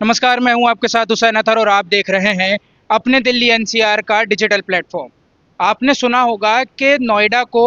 नमस्कार, मैं हूं आपके साथ हुसैन अतहर और आप देख रहे हैं अपने दिल्ली एनसीआर का डिजिटल प्लेटफॉर्म। आपने सुना होगा कि नोएडा को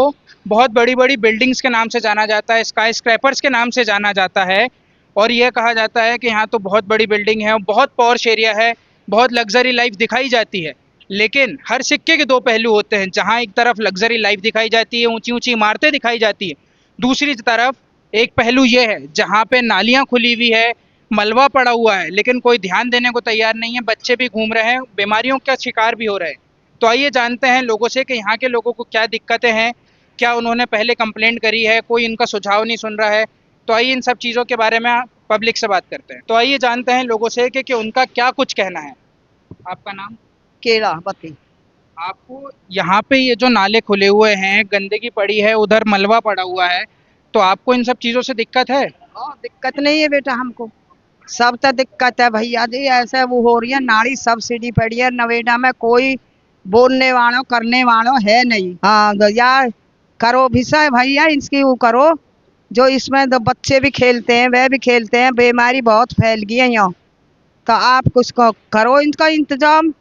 बहुत बड़ी-बड़ी बिल्डिंग्स के नाम से जाना जाता है, स्काई स्क्रैपर्स के नाम से जाना जाता है और यह कहा जाता है कि यहाँ तो बहुत बड़ी बिल्डिंग है और बहुत पॉश एरिया है, बहुत लग्जरी लाइफ दिखाई जाती है। लेकिन हर सिक्के के दो पहलू होते हैं, जहाँ एक तरफ लग्जरी लाइफ दिखाई जाती है, ऊँची-ऊँची इमारतें दिखाई जाती है, दूसरी तरफ एक पहलू ये है जहाँ पे नालियाँ खुली हुई है, मलबा पड़ा हुआ है, लेकिन कोई ध्यान देने को तैयार नहीं है। बच्चे भी घूम रहे हैं, बीमारियों का शिकार भी हो रहे हैं। तो आइए जानते हैं लोगों से कि यहाँ के लोगों को क्या दिक्कतें हैं, क्या उन्होंने पहले कंप्लेंट करी है, कोई इनका सुझाव नहीं सुन रहा है। तो आइए इन सब चीज़ों के बारे में पब्लिक से बात करते हैं। तो आइए जानते हैं लोगों से कि उनका क्या कुछ कहना है। आपका नाम? केला बत्ती। आपको यहाँ पे ये जो नाले खुले हुए हैं, गंदगी पड़ी है, उधर मलबा पड़ा हुआ है, तो आपको इन सब चीज़ों से दिक्कत है? दिक्कत नहीं है बेटा हमको। सब तो दिक्कत है भैया जी, ऐसे वो हो रही है, नाली सब सीढ़ी पड़ी है नवेदा में, कोई बोलने वालों करने वालों है नहीं। हाँ यार, करो भी सर भैया, इसकी वो करो। जो इसमें तो बच्चे भी खेलते हैं, वह भी खेलते हैं, बीमारी बहुत फैल गई है यहाँ। तो आप कुछ करो इनका इंतजाम।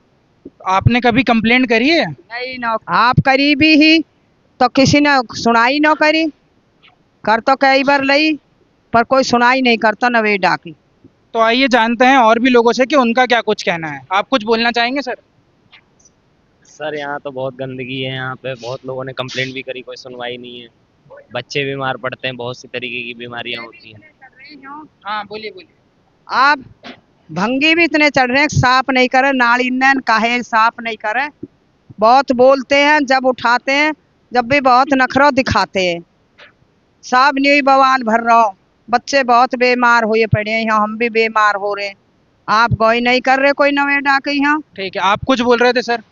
आपने कभी कंप्लेंट करी है? नहीं ना, आप करीबी ही तो किसी ने सुनाई ना करी। कर तो कई बार लई, पर कोई सुनाई नहीं करता नवेदा की। तो आइए जानते हैं और भी लोगों से कि उनका क्या कुछ कहना है। आप कुछ बोलना चाहेंगे सर? सर यहाँ तो बहुत गंदगी है। यहाँ पे बहुत लोगों ने कंप्लेंट भी करी, कोई सुनवाई नहीं है। बच्चे बीमार पड़ते हैं, बहुत सी तरीके की बीमारियां होती हैं। हाँ, बोलिए बोलिए। आप भंगी भी इतने चढ़ रहे हैं, साफ नहीं करे नाली ने, काहे साफ नहीं करे। बहुत बोलते हैं, जब उठाते हैं जब भी बहुत नखरा दिखाते हैं। साफ नहीं बवाल भर रहा हो, बच्चे बहुत बीमार हुए पड़े हैं यहाँ, हम भी बीमार हो रहे हैं। आप कोई नहीं कर रहे कोई नवेदा के यहाँ। ठीक है, आप कुछ बोल रहे थे सर?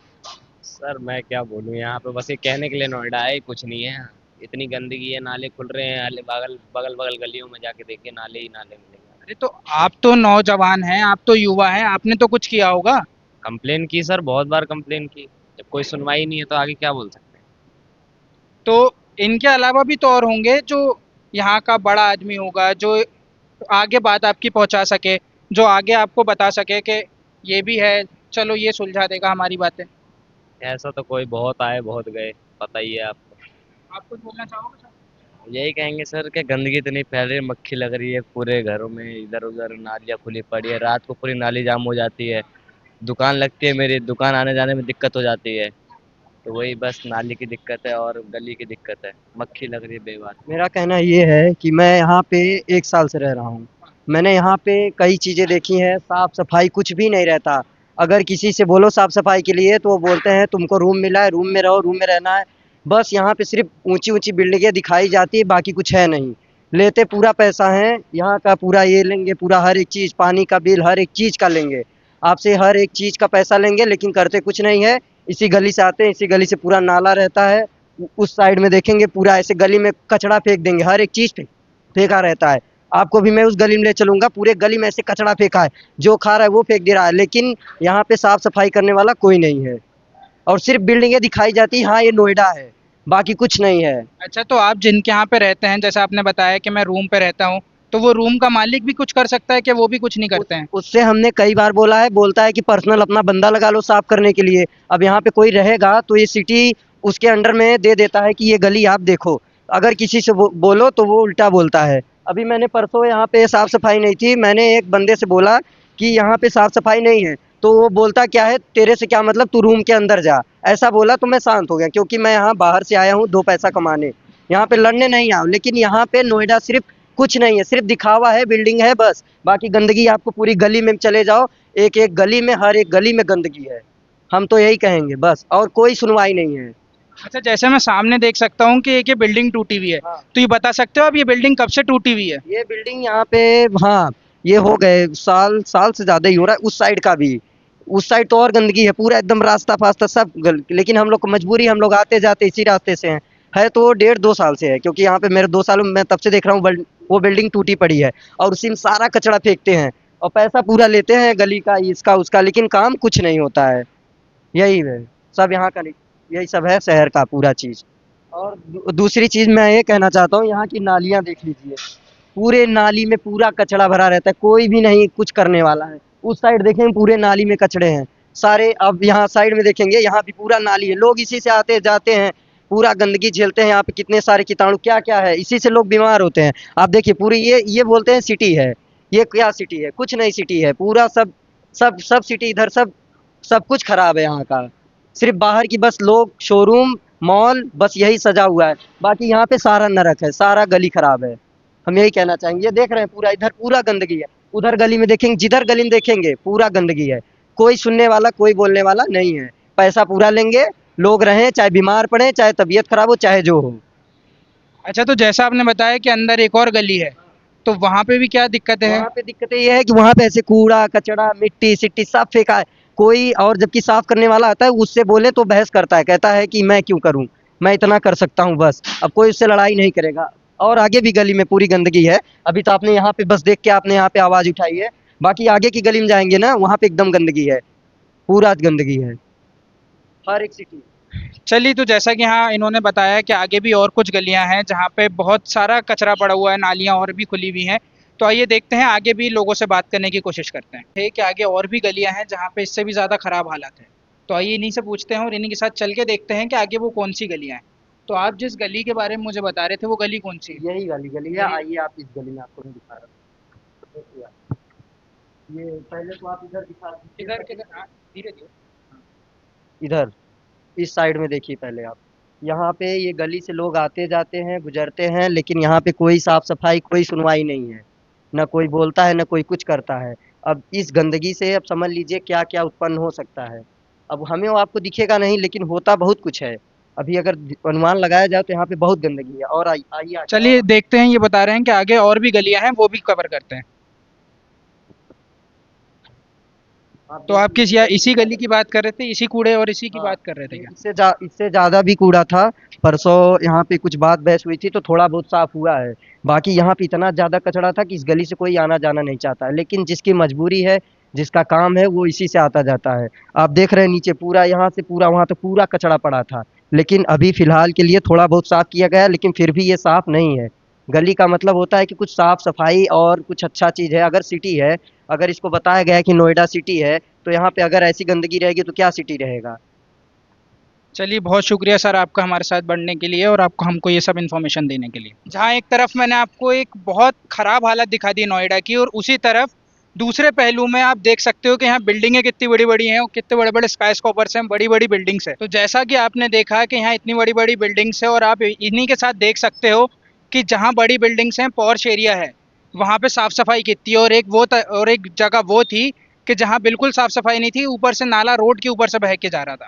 सर मैं क्या बोलूँ, यहाँ पे बस ये कहने के लिए नोएडा है, कुछ नहीं है। इतनी गंदगी है, नाले खुल रहे हैं, बगल बगल बगल गलियों में जाके देखिए, नाले ही नाले मिलेंगे। अरे तो आप तो नौजवान हैं, आप तो युवा हैं, आपने तो कुछ किया होगा। कंप्लेन की सर, बहुत बार कंप्लेन की। जब कोई सुनवाई नहीं है तो आगे क्या बोल सकते हैं। तो इनके अलावा भी तो और होंगे जो यहाँ का बड़ा आदमी होगा, जो आगे बात आपकी पहुँचा सके, जो आगे आपको बता सके कि ये भी है, चलो ये सुलझा देगा हमारी बातें। ऐसा तो कोई बहुत आए बहुत गए, पता ही है आपको। आप कुछ बोलना चाहोगे सर? यही कहेंगे सर कि गंदगी इतनी फैल रही है, मक्खी लग रही है पूरे घरों में, इधर उधर नालियाँ खुली पड़ी है, रात को पूरी नाली जाम हो जाती है। दुकान लगती है, मेरी दुकान आने जाने में दिक्कत हो जाती है। तो वही बस नाली की दिक्कत है और गली की दिक्कत है, मक्खी लग रही है बेवार। मेरा कहना ये है कि मैं यहाँ पे 1 साल से रह रहा हूँ। मैंने यहाँ पे कई चीज़ें देखी हैं, साफ-सफाई कुछ भी नहीं रहता। अगर किसी से बोलो साफ-सफाई के लिए तो वो बोलते हैं तुमको रूम मिला है, रूम में रहो, रूम में रहना है। बस यहाँ पे सिर्फ़ ऊँची-ऊँची बिल्डिंगें दिखाई जाती है, बाकी कुछ है नहीं। लेते पूरा पैसा हैं, यहाँ का पूरा ये लेंगे, पूरा हर एक चीज़, पानी का बिल हर एक चीज़ का लेंगे। आपसे हर एक चीज़ का पैसा लेंगे लेकिन करते कुछ नहीं है। इसी गली से आते हैं, इसी गली से पूरा नाला रहता है। उस साइड में देखेंगे पूरा ऐसे गली में कचरा फेंक देंगे, हर एक चीज़ फेंका रहता है। आपको भी मैं उस गली में ले चलूँगा, पूरे गली में ऐसे कचरा फेंका है, जो खा रहा है वो फेंक दे रहा है, लेकिन यहाँ पे साफ-सफाई करने वाला कोई नहीं है और सिर्फ़ बिल्डिंगें दिखाई जाती हैं, हाँ, ये नोएडा है, बाकी कुछ नहीं है। अच्छा, तो आप जिनके यहाँ पे रहते हैं, जैसे आपने बताया कि मैं रूम पे रहता हूँ, तो वो रूम का मालिक भी कुछ कर सकता है कि वो भी कुछ नहीं उस करते हैं? उससे हमने कई बार बोला है, बोलता है कि पर्सनल अपना बंदा लगा लो साफ करने के लिए। अब यहाँ पे कोई रहेगा तो ये सिटी उसके अंडर में दे देता है कि ये गली आप देखो। अगर किसी से बोलो तो वो उल्टा बोलता है। अभी मैंने परसों यहाँ पे साफ सफाई नहीं थी, मैंने एक बंदे से बोला कि यहाँ पे साफ सफाई नहीं है, तो वो बोलता क्या है, तेरे से क्या मतलब, तू रूम के अंदर जा। ऐसा बोला तो मैं शांत हो गया, क्योंकि मैं यहाँ बाहर से आया हूँ 2 पैसा कमाने, यहाँ पे लड़ने नहीं आया हूँ। लेकिन यहाँ पे नोएडा सिर्फ कुछ नहीं है, सिर्फ दिखावा है, बिल्डिंग है बस। बाकी गंदगी आपको पूरी गली में चले जाओ, एक एक गली में, हर एक गली में गंदगी है। हम तो यही कहेंगे बस, और कोई सुनवाई नहीं है। अच्छा, जैसे मैं सामने देख सकता हूँ कि एक ये बिल्डिंग टूटी हुई है, हाँ। तो ये बता सकते हो आप ये बिल्डिंग कब से टूटी हुई है? ये बिल्डिंग यहाँ पे, हाँ, ये हो गए साल से ज़्यादा ही हो रहा है। उस साइड का भी, उस साइड तो और गंदगी है, पूरा एकदम रास्ता-फास्ता सब लेकिन हम लोग को मजबूरी, हम लोग आते-जाते इसी रास्ते से हैं। है तो 1.5-2 साल से है, क्योंकि यहाँ पे मेरे 2 सालों में मैं तब से देख रहा हूँ वो बिल्डिंग टूटी पड़ी है और उसी में सारा कचरा फेंकते हैं और पैसा पूरा लेते हैं गली का, इसका, उसका, लेकिन काम कुछ नहीं होता है। यही है, सब यहाँ का, यही सब है शहर का पूरा चीज़। और दूसरी चीज़ मैं ये कहना चाहता हूँ, यहाँ की नालियाँ देख लीजिए। पूरे नाली में पूरा कचरा भरा रहता है, कोई भी नहीं कुछ करने वाला है। उस साइड देखें पूरे नाली में कचड़े हैं सारे। अब यहाँ साइड में देखेंगे, यहाँ भी पूरा नाली है, लोग इसी से आते जाते हैं, पूरा गंदगी झेलते हैं। यहाँ पे कितने सारे कीटाणु क्या क्या है, इसी से लोग बीमार होते हैं। आप देखिए पूरी ये बोलते हैं सिटी है, ये क्या सिटी है? कुछ नहीं सिटी है, पूरा सब सब सब सिटी इधर सब सब कुछ खराब है यहाँ का। सिर्फ बाहर की बस लोग, शोरूम, मॉल, बस यही सजा हुआ है। बाकी यहाँ पे सारा नरक है, सारा गली खराब है। हम यही कहना चाहेंगे। ये देख रहे हैं पूरा इधर पूरा गंदगी है, उधर गली में देखेंगे, जिधर गली में देखेंगे पूरा गंदगी है। कोई सुनने वाला, कोई बोलने वाला नहीं है। पैसा पूरा लेंगे, लोग रहें, चाहे बीमार पड़े, चाहे तबीयत खराब हो, चाहे जो हो। अच्छा, तो जैसा आपने बताया कि अंदर एक और गली है, तो वहाँ पे भी क्या दिक्कतें हैं? वहाँ पे दिक्कतें ये है कि वहाँ पे ऐसे कूड़ा कचड़ा मिट्टी सिट्टी सब फेंका है कोई, और जबकि साफ करने वाला आता है उससे बोले तो बहस करता है, कहता है कि मैं क्यों करूं, मैं इतना कर सकता हूं बस। अब कोई उससे लड़ाई नहीं करेगा। और आगे भी गली में पूरी गंदगी है। अभी तो आपने यहाँ पे बस देख के आपने यहाँ पे आवाज उठाई है, बाकी आगे की गली में जाएंगे ना, वहाँ पे एकदम गंदगी है, पूरा गंदगी है, हर एक सिटी। चलिए, तो जैसा कि यहाँ इन्होंने बताया कि आगे भी और कुछ गलियां हैं जहाँ पे बहुत सारा कचरा पड़ा हुआ है, नालियाँ और भी खुली हुई हैं। तो आइए देखते हैं, आगे भी लोगों से बात करने की कोशिश करते हैं। है कि आगे और भी गलियां हैं जहाँ पे इससे भी ज़्यादा ख़राब हालात है। तो आइए इन्हीं से पूछते हैं और इन्हीं के साथ चल के देखते हैं कि आगे वो कौन सी गलियां हैं। तो आप जिस गली के बारे में मुझे बता रहे थे, वो गली कौन सी है? यही वाली गली है, आइए आप इस गली में आपको मैं दिखा रहा हूँ। देखिए आप, ये पहले तो आप इधर दिखा दीजिए, किधर किधर? हाँ, धीरे धीरे। इधर इस साइड में देखिए पहले आप। यहाँ पे ये गली से लोग आते जाते हैं, गुजरते हैं, लेकिन यहाँ पे कोई साफ सफाई, कोई सुनवाई नहीं है। ना कोई बोलता है, ना कोई कुछ करता है। अब इस गंदगी से अब समझ लीजिए क्या क्या उत्पन्न हो सकता है। अब हमें वो आपको दिखेगा नहीं, लेकिन होता बहुत कुछ है। अभी अगर अनुमान लगाया जाए तो यहाँ पे बहुत गंदगी है। और आइए आगे। चलिए देखते हैं, ये बता रहे हैं कि आगे और भी गलियां हैं, वो भी कवर करते हैं। तो आप किस या इसी गली की बात कर रहे थे, इसी कूड़े और इसी की हाँ, बात कर रहे थे क्या? इससे ज़्यादा भी कूड़ा था। परसों यहाँ पे कुछ बात बहस हुई थी तो थोड़ा बहुत साफ हुआ है। बाकी यहाँ पे इतना ज़्यादा कचरा था कि इस गली से कोई आना जाना नहीं चाहता है, लेकिन जिसकी मजबूरी है, जिसका काम है, वो इसी से आता जाता है। आप देख रहे हैं नीचे पूरा, यहाँ से पूरा वहाँ तक पूरा कचरा पड़ा था, लेकिन अभी फिलहाल के लिए थोड़ा बहुत साफ किया गया है, लेकिन फिर भी ये साफ नहीं है। गली का मतलब होता है कि कुछ साफ सफाई और कुछ अच्छा चीज़ है। अगर सिटी है, अगर इसको बताया गया है कि नोएडा सिटी है, तो यहाँ पे अगर ऐसी गंदगी रहेगी तो क्या सिटी रहेगा। चलिए, बहुत शुक्रिया सर आपका हमारे साथ बढ़ने के लिए और आपको हमको ये सब इन्फॉर्मेशन देने के लिए। जहाँ एक तरफ मैंने आपको एक बहुत ख़राब हालत दिखा दी नोएडा की, और उसी तरफ दूसरे पहलू में आप देख सकते हो कि यहाँ बिल्डिंगें कितनी बड़ी बड़ी हैं और कितने बड़े बड़े स्काई स्कोपर्स हैं, बड़ी बड़ी बिल्डिंग्स हैं। तो जैसा कि आपने देखा कि यहाँ इतनी बड़ी बड़ी बिल्डिंग्स है, और आप इन्हीं के साथ देख सकते हो कि जहाँ बड़ी बिल्डिंग्स हैं, पॉर्श एरिया है, वहाँ पे साफ़ सफाई कितनी है। और एक जगह वो थी कि जहाँ बिल्कुल साफ़ सफाई नहीं थी, ऊपर से नाला रोड के ऊपर से बह के जा रहा था।